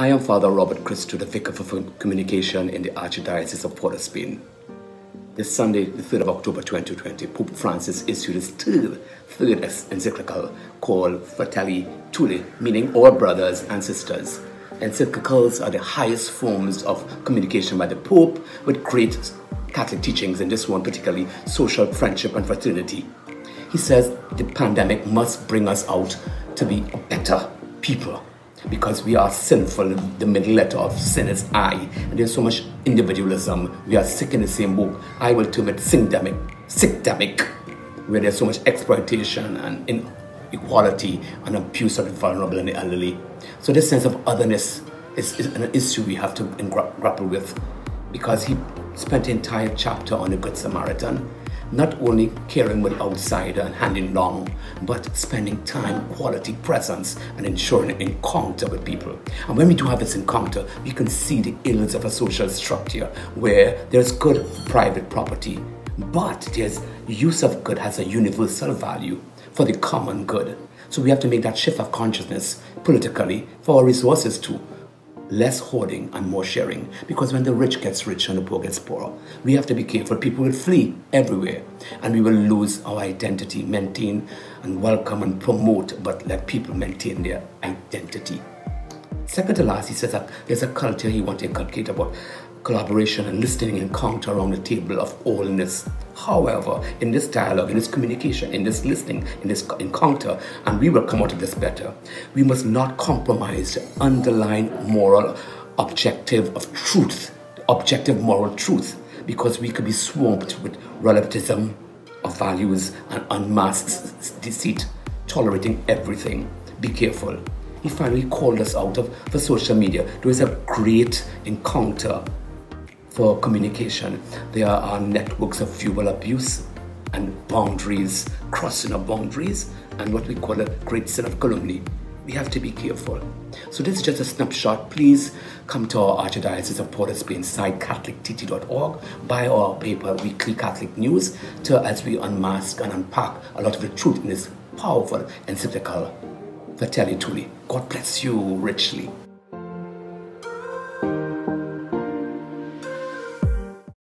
I am Father Robert Christo, the Vicar for Communication in the Archdiocese of Port of Spain. This Sunday, the 3rd of October 2020, Pope Francis issued his third encyclical called Fratelli Tutti, meaning all brothers and sisters. Encyclicals are the highest forms of communication by the Pope with great Catholic teachings, and this one particularly social friendship and fraternity. He says the pandemic must bring us out to be better people because we are sinful. The middle letter of sin is I, and there's so much individualism. We are sick in the same book. I will term it sickdemic, where there's so much exploitation and inequality and abuse of the vulnerable and the elderly. So this sense of otherness is an issue we have to grapple with, because he spent the entire chapter on the Good Samaritan, not only caring with the outsider and handing long, but spending time, quality presence, and ensuring an encounter with people. And when we do have this encounter, we can see the ills of a social structure where there's good private property, but there's use of good has a universal value for the common good. So we have to make that shift of consciousness politically for our resources too. Less hoarding and more sharing, because when the rich gets rich and the poor gets poorer, we have to be careful. People will flee everywhere and we will lose our identity. Maintain and welcome and promote, but let people maintain their identity. Second to last, he says that there's a culture he wants to inculcate about collaboration and listening and encounter around the table of allness. However, in this dialogue, in this communication, in this listening, in this encounter, and we will come out of this better, we must not compromise the underlying moral objective of truth, objective moral truth, because we could be swamped with relativism of values and unmasked deceit, tolerating everything. Be careful. He finally called us out for social media. There is a great encounter for communication. There are networks of fuel abuse and boundaries, crossing of boundaries, and what we call a great sin of calumny. We have to be careful. So this is just a snapshot. Please come to our Archdiocese of Port of Spain site, catholictt.org, buy our paper, Weekly Catholic News, as we unmask and unpack a lot of the truth in this powerful encyclical Fratelli Tutti. God bless you richly.